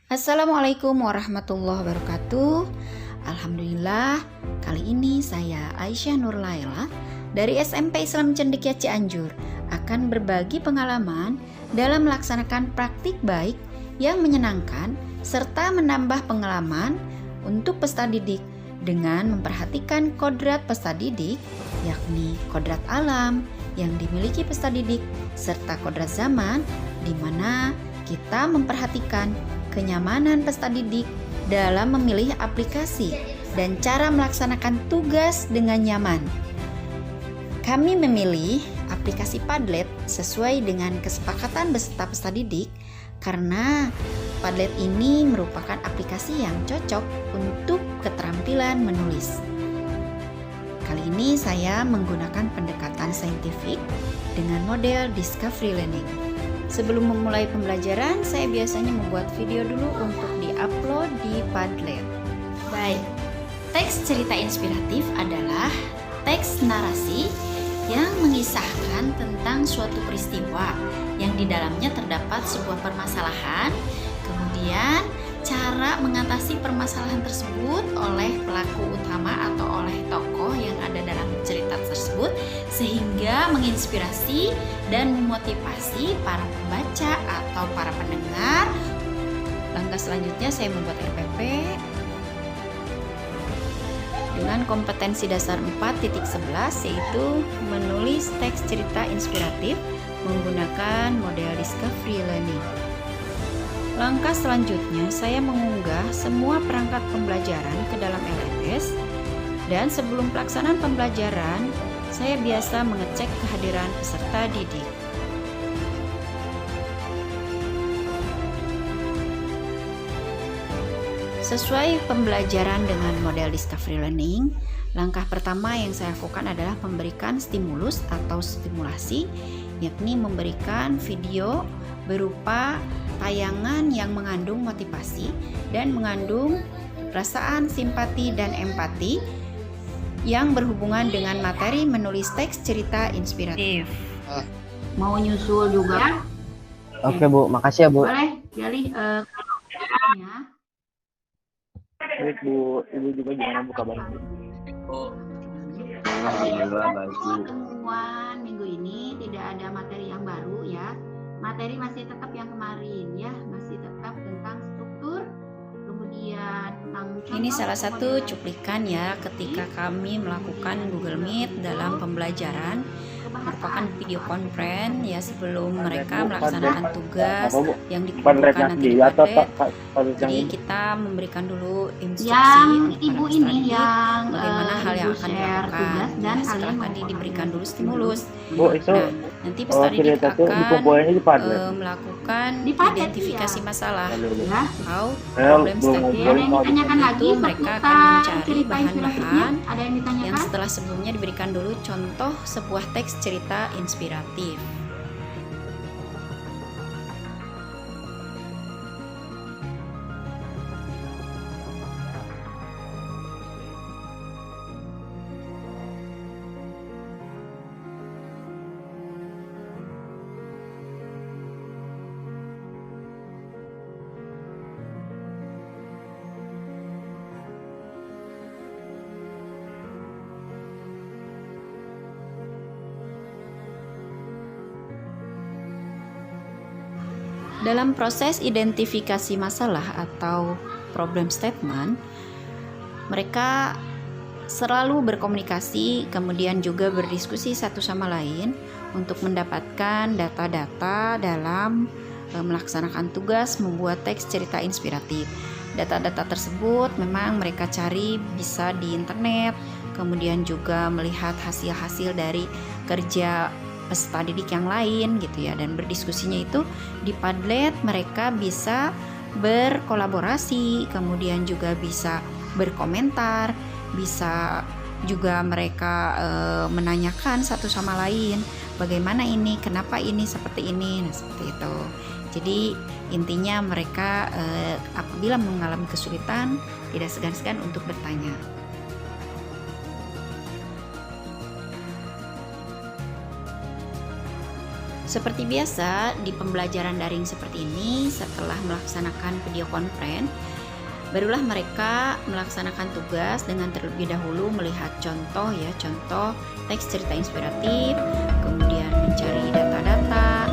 Assalamualaikum warahmatullahi wabarakatuh. Alhamdulillah, kali ini saya Aisyah Nurlaila dari SMP Islam Cendekia Cianjur akan berbagi pengalaman dalam melaksanakan praktik baik yang menyenangkan serta menambah pengalaman untuk peserta didik dengan memperhatikan kodrat peserta didik, yakni kodrat alam yang dimiliki peserta didik serta kodrat zaman, di mana kita memperhatikan kenyamanan peserta didik dalam memilih aplikasi dan cara melaksanakan tugas dengan nyaman. Kami memilih aplikasi Padlet sesuai dengan kesepakatan beserta peserta didik karena Padlet ini merupakan aplikasi yang cocok untuk keterampilan menulis. Kali ini saya menggunakan pendekatan saintifik dengan model Discovery Learning. Sebelum memulai pembelajaran, saya biasanya membuat video dulu untuk di-upload di Padlet. Baik, teks cerita inspiratif adalah teks narasi yang mengisahkan tentang suatu peristiwa yang di dalamnya terdapat sebuah permasalahan, kemudian cara mengatasi permasalahan tersebut oleh pelaku utama atau oleh tokoh yang ada dalam cerita tersebut sehingga menginspirasi dan memotivasi para pembaca atau para pendengar. Langkah selanjutnya saya membuat RPP dengan kompetensi dasar 4.11 yaitu menulis teks cerita inspiratif menggunakan model Discovery Learning. Langkah selanjutnya, saya mengunggah semua perangkat pembelajaran ke dalam LMS dan sebelum pelaksanaan pembelajaran, saya biasa mengecek kehadiran peserta didik. Sesuai pembelajaran dengan model Discovery Learning, langkah pertama yang saya lakukan adalah memberikan stimulus atau stimulasi, yakni memberikan video berupa tayangan yang mengandung motivasi dan mengandung perasaan simpati dan empati yang berhubungan dengan materi menulis teks cerita inspiratif. Mau nyusul juga? Oke Bu, makasih ya Bu. Boleh, pilih ya. Baik Bu, Ibu juga gimana Bu kabarnya? Alhamdulillah baik Bu. Temuan minggu ini tidak ada materi yang baru ya. Materi masih tetap yang kemarin ya, masih tetap tentang struktur, kemudian tentang ini salah satu cuplikan ya ketika kami melakukan Google Meet dalam pembelajaran, merupakan video conference ya sebelum mereka melaksanakan tugas yang dikumpulkan nanti di Padlet. Jadi kita memberikan dulu instruksi yang kepada ibu peserta ini didik yang bagaimana hal yang akan share dilakukan tugas dan ya, setelah kalian tadi mau diberikan dulu stimulus. Bu, itu Nah, nanti peserta didik cerita tuh akan dikumpulin di Padlet. melakukan Di Padlet, identifikasi iya. masalah ya. atau Saya problem belum statement. Ada yang ditanyakan lagi Itu mereka akan seputar mencari cerita inspiratifnya? bahan-bahan Ada yang yang ditanyakan? setelah sebelumnya diberikan dulu contoh sebuah teks cerita inspiratif. Dalam proses identifikasi masalah atau problem statement, mereka selalu berkomunikasi, kemudian juga berdiskusi satu sama lain untuk mendapatkan data-data dalam melaksanakan tugas membuat teks cerita inspiratif. Data-data tersebut memang mereka cari bisa di internet, kemudian juga melihat hasil-hasil dari kerja peserta didik yang lain gitu ya, dan berdiskusinya itu di Padlet mereka bisa berkolaborasi, kemudian juga bisa berkomentar, bisa juga mereka menanyakan satu sama lain bagaimana ini, kenapa ini seperti ini, nah seperti itu. Jadi intinya mereka apabila mengalami kesulitan tidak segan-segan untuk bertanya. Seperti biasa di pembelajaran daring seperti ini, setelah melaksanakan video conference, barulah mereka melaksanakan tugas dengan terlebih dahulu melihat contoh teks cerita inspiratif, kemudian mencari data-data,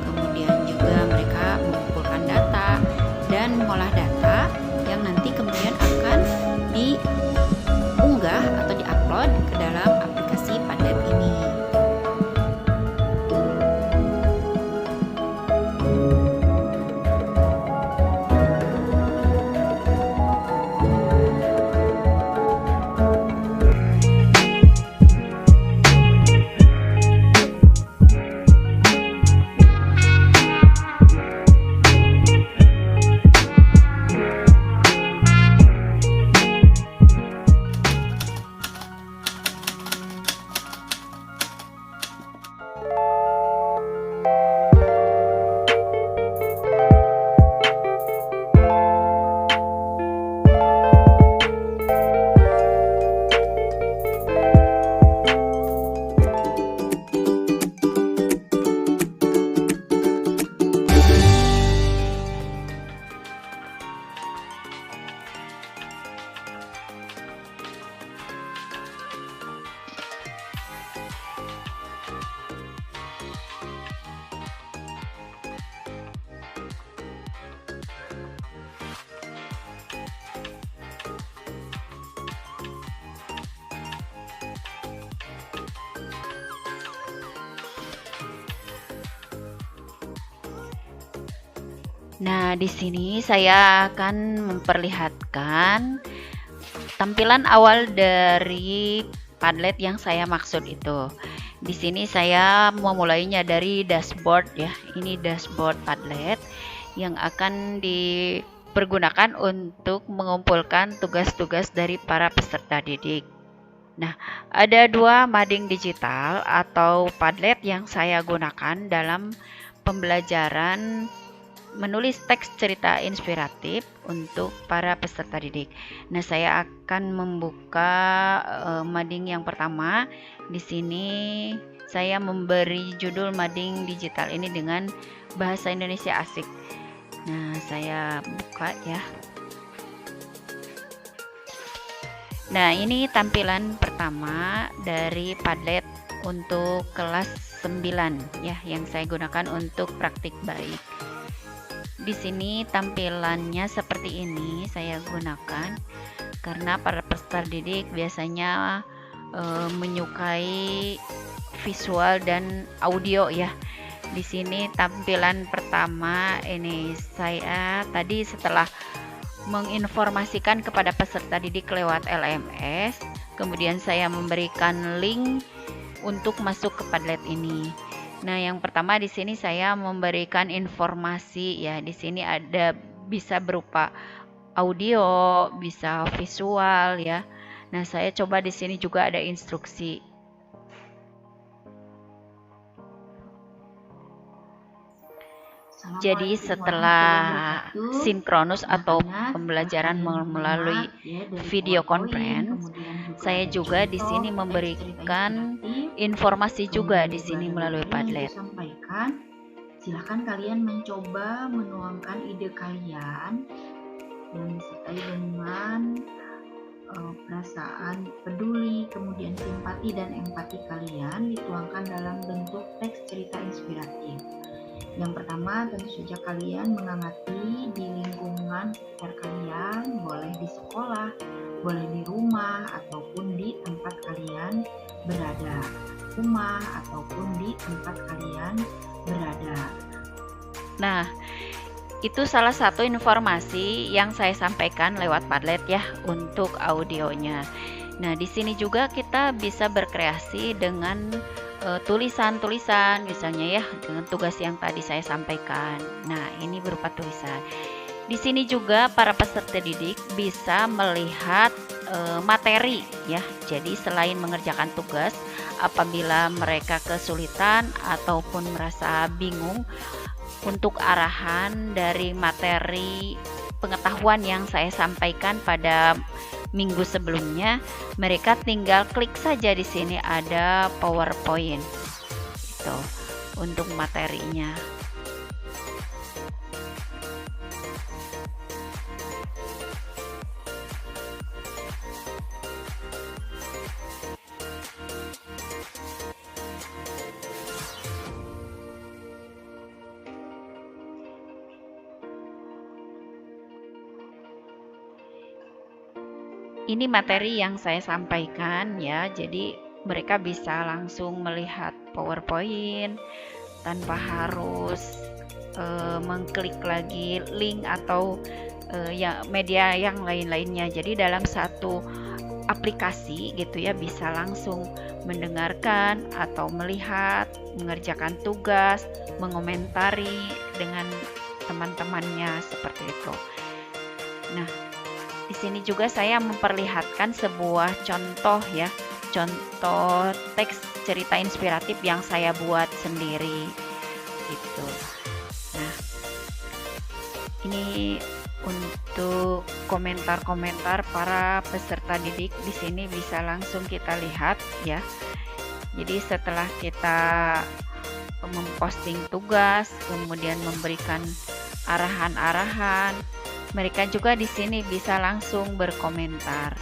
kemudian juga mereka mengumpulkan data dan mengolah data yang nanti kemudian akan diunggah atau diupload ke dalam aplikasi Padlet ini. Nah, di sini saya akan memperlihatkan tampilan awal dari Padlet yang saya maksud itu. Di sini saya memulainya dari dashboard ya. Ini dashboard Padlet yang akan dipergunakan untuk mengumpulkan tugas-tugas dari para peserta didik. Nah, ada dua mading digital atau Padlet yang saya gunakan dalam pembelajaran menulis teks cerita inspiratif untuk para peserta didik. Nah, saya akan membuka mading yang pertama. Di sini saya memberi judul mading digital ini dengan bahasa Indonesia asik. Nah, saya buka ya. Nah, ini tampilan pertama dari Padlet untuk kelas 9 ya, yang saya gunakan untuk praktik baik. Di sini tampilannya seperti ini saya gunakan karena para peserta didik biasanya menyukai visual dan audio ya. Di sini tampilan pertama ini saya tadi setelah menginformasikan kepada peserta didik lewat LMS, kemudian saya memberikan link untuk masuk ke Padlet ini. Nah, yang pertama di sini saya memberikan informasi ya. Di sini ada bisa berupa audio, bisa visual ya. Nah, saya coba di sini juga ada instruksi. Jadi setelah sinkronus atau pembelajaran melalui video conference, saya juga di sini memberikan informasi juga di sini melalui Padlet. Silahkan kalian mencoba menuangkan ide kalian yang disertai dengan perasaan peduli, kemudian simpati dan empati kalian dituangkan dalam bentuk teks cerita inspiratif. Yang pertama, tentu saja kalian mengamati di lingkungan sekitar kalian, boleh di sekolah, boleh di rumah, ataupun di tempat kalian berada, rumah ataupun di tempat kalian berada. Nah, itu salah satu informasi yang saya sampaikan lewat Padlet ya untuk audionya. Nah, di sini juga kita bisa berkreasi dengan tulisan-tulisan misalnya ya, dengan tugas yang tadi saya sampaikan. Nah, ini berupa tulisan. Di sini juga para peserta didik bisa melihat materi ya. Jadi selain mengerjakan tugas, apabila mereka kesulitan ataupun merasa bingung untuk arahan dari materi pengetahuan yang saya sampaikan pada minggu sebelumnya, mereka tinggal klik saja di sini ada PowerPoint. Gitu. untuk materinya. Ini materi yang saya sampaikan ya, jadi mereka bisa langsung melihat PowerPoint tanpa harus mengklik lagi link atau ya media yang lain-lainnya. Jadi dalam satu aplikasi gitu ya, bisa langsung mendengarkan atau melihat, mengerjakan tugas, mengomentari dengan teman-temannya seperti itu. Nah, di sini juga saya memperlihatkan sebuah contoh ya, contoh teks cerita inspiratif yang saya buat sendiri gitu. Nah, ini untuk komentar-komentar para peserta didik di sini bisa langsung kita lihat ya. Jadi setelah kita memposting tugas, kemudian memberikan arahan-arahan, mereka juga di sini bisa langsung berkomentar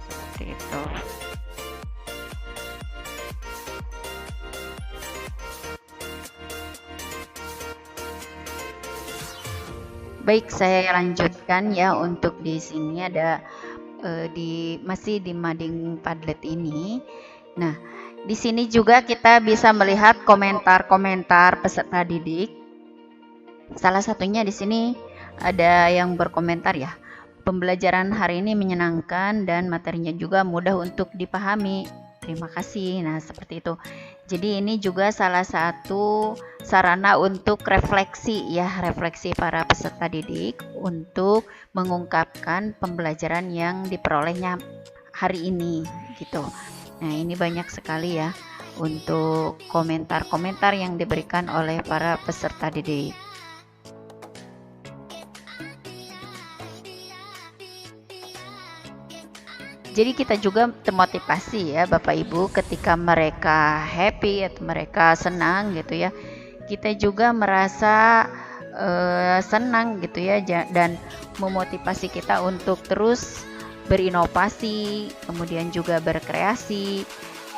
seperti itu. Baik, saya lanjutkan ya. Untuk di sini ada masih di mading Padlet ini. Nah, di sini juga kita bisa melihat komentar-komentar peserta didik. Salah satunya di sini ada yang berkomentar ya, pembelajaran hari ini menyenangkan dan materinya juga mudah untuk dipahami. Terima kasih. Nah, seperti itu. Jadi ini juga salah satu sarana untuk refleksi ya, refleksi para peserta didik untuk mengungkapkan pembelajaran yang diperolehnya hari ini gitu. Nah, ini banyak sekali ya untuk komentar-komentar yang diberikan oleh para peserta didik. Jadi kita juga termotivasi ya Bapak Ibu, ketika mereka happy atau mereka senang gitu ya, kita juga merasa senang gitu ya, dan memotivasi kita untuk terus berinovasi, kemudian juga berkreasi.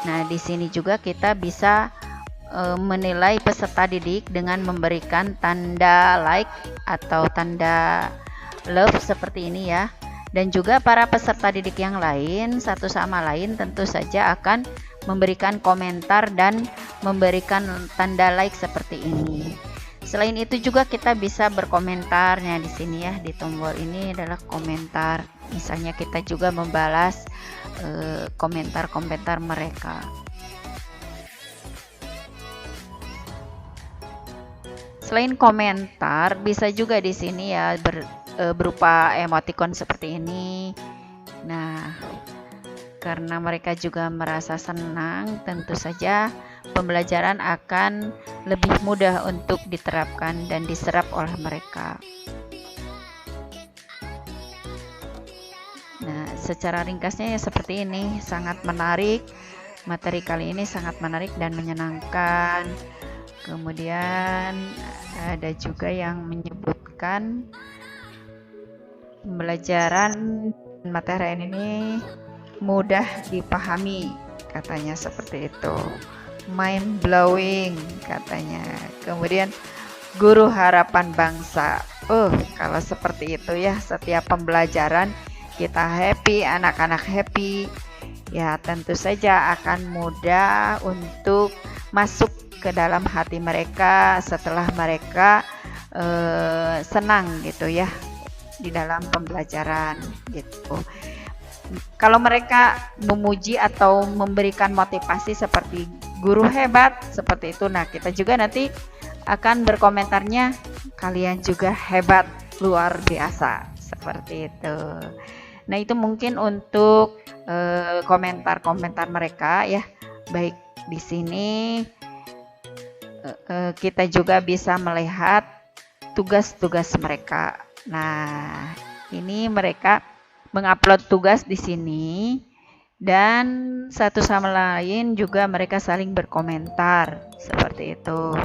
Nah, di sini juga kita bisa menilai peserta didik dengan memberikan tanda like atau tanda love seperti ini ya. Dan juga para peserta didik yang lain satu sama lain tentu saja akan memberikan komentar dan memberikan tanda like seperti ini. Selain itu juga kita bisa berkomentar. Nah, di sini ya, di tombol ini adalah komentar. Misalnya kita juga membalas komentar-komentar mereka. Selain komentar, bisa juga di sini ya berupa emoticon seperti ini. Nah, karena mereka juga merasa senang, tentu saja pembelajaran akan lebih mudah untuk diterapkan dan diserap oleh mereka. Nah, secara ringkasnya ya seperti ini, sangat menarik. Materi kali ini sangat menarik dan menyenangkan. Kemudian ada juga yang menyebutkan pembelajaran materi ini mudah dipahami, katanya seperti itu. Mind blowing katanya. Kemudian guru harapan bangsa. Kalau seperti itu ya, setiap pembelajaran kita happy, anak-anak happy, ya tentu saja akan mudah untuk masuk ke dalam hati mereka setelah mereka senang gitu ya di dalam pembelajaran gitu. Kalau mereka memuji atau memberikan motivasi seperti guru hebat seperti itu, nah kita juga nanti akan berkomentarnya kalian juga hebat, luar biasa seperti itu. Nah, itu mungkin untuk komentar-komentar mereka ya. Baik, di sini kita juga bisa melihat tugas-tugas mereka. Nah, ini mereka mengupload tugas di sini dan satu sama lain juga mereka saling berkomentar seperti itu.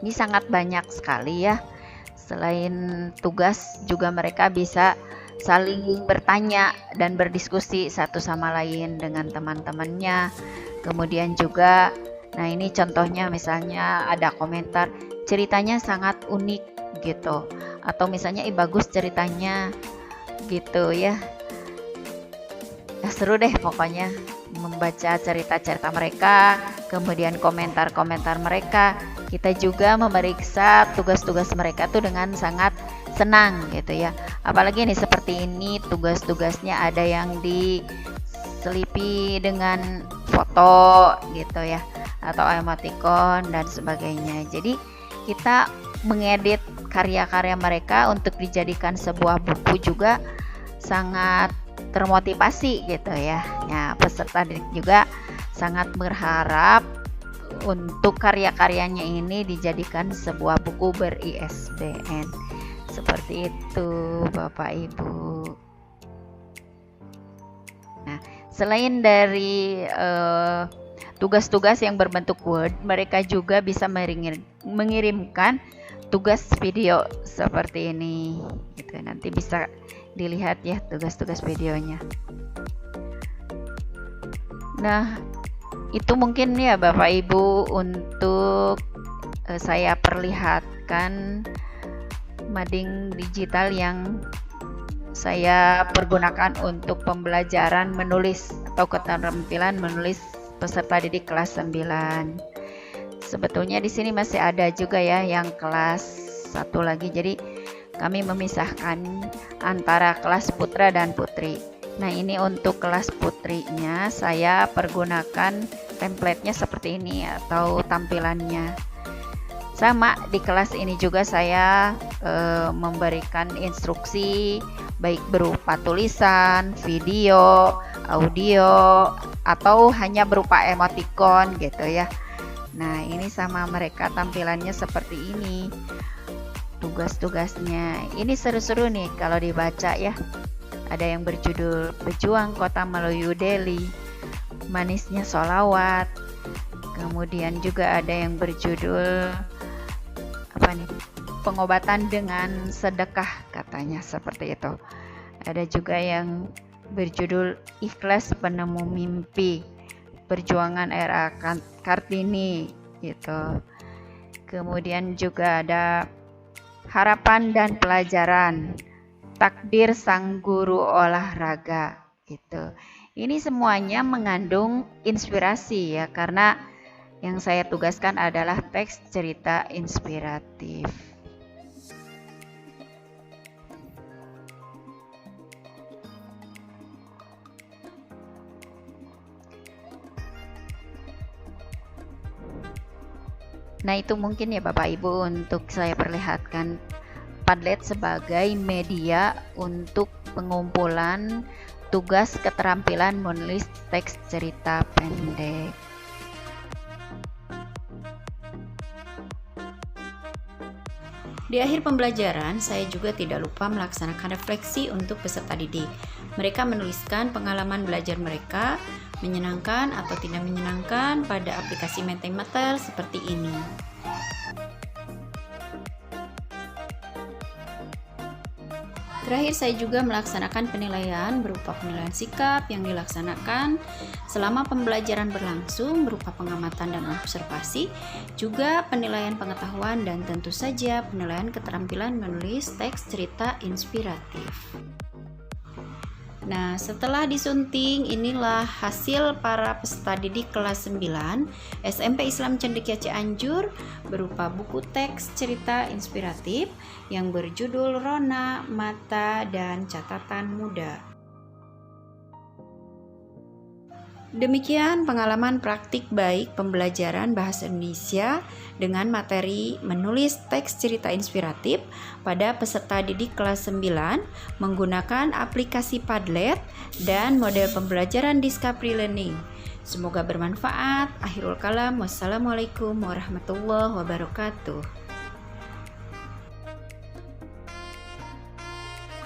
Ini sangat banyak sekali ya. Selain tugas juga mereka bisa saling bertanya dan berdiskusi satu sama lain dengan teman-temannya. Kemudian juga, nah ini contohnya misalnya ada komentar ceritanya sangat unik gitu, atau misalnya bagus ceritanya gitu ya. Seru deh pokoknya membaca cerita-cerita mereka, kemudian komentar-komentar mereka. Kita juga memeriksa tugas-tugas mereka tuh dengan sangat senang gitu ya. Apalagi nih seperti ini tugas-tugasnya ada yang diselipi dengan foto gitu ya, atau emoticon dan sebagainya. Jadi kita mengedit karya-karya mereka untuk dijadikan sebuah buku juga sangat termotivasi gitu ya. Ya, peserta didik juga sangat berharap untuk karya-karyanya ini dijadikan sebuah buku ber-ISBN. Seperti itu Bapak Ibu. Nah, selain dari tugas-tugas yang berbentuk Word, mereka juga bisa mengirimkan tugas video seperti ini gitu. Nanti bisa dilihat ya tugas-tugas videonya. Nah, itu mungkin ya Bapak Ibu untuk saya perlihatkan mading digital yang saya pergunakan untuk pembelajaran menulis atau keterampilan menulis peserta didik kelas 9. Sebetulnya di sini masih ada juga ya yang kelas 1 lagi. Jadi kami memisahkan antara kelas putra dan putri. Nah, ini untuk kelas putrinya saya pergunakan template-nya seperti ini atau tampilannya. Sama di kelas ini juga saya memberikan instruksi baik berupa tulisan, video, audio, atau hanya berupa emoticon gitu ya. Nah, ini sama mereka tampilannya seperti ini. Tugas-tugasnya ini seru-seru nih kalau dibaca ya. Ada yang berjudul Pejuang Kota Melayu Delhi, Manisnya Sholawat. Kemudian juga ada yang berjudul apa nih? Pengobatan dengan sedekah katanya seperti itu. Ada juga yang berjudul Ikhlas Penemu Mimpi, Perjuangan R.A. Kartini gitu. Kemudian juga ada Harapan dan Pelajaran, Takdir Sang Guru Olahraga gitu. Ini semuanya mengandung inspirasi ya, karena yang saya tugaskan adalah teks cerita inspiratif. Nah, itu mungkin ya Bapak Ibu untuk saya perlihatkan Padlet sebagai media untuk pengumpulan tugas keterampilan menulis teks cerita pendek. Di akhir pembelajaran, saya juga tidak lupa melaksanakan refleksi untuk peserta didik. Mereka menuliskan pengalaman belajar mereka, menyenangkan atau tidak menyenangkan pada aplikasi Mentimeter seperti ini. Terakhir, saya juga melaksanakan penilaian berupa penilaian sikap yang dilaksanakan selama pembelajaran berlangsung berupa pengamatan dan observasi, juga penilaian pengetahuan dan tentu saja penilaian keterampilan menulis teks cerita inspiratif. Nah, setelah disunting, inilah hasil para peserta didik kelas 9 SMP Islam Cendekia Cianjur berupa buku teks cerita inspiratif yang berjudul Rona, Mata, dan Catatan Muda. Demikian pengalaman praktik baik pembelajaran bahasa Indonesia dengan materi menulis teks cerita inspiratif pada peserta didik kelas 9 menggunakan aplikasi Padlet dan model pembelajaran Discovery Learning. Semoga bermanfaat. Akhirul kalam. Wassalamualaikum warahmatullahi wabarakatuh.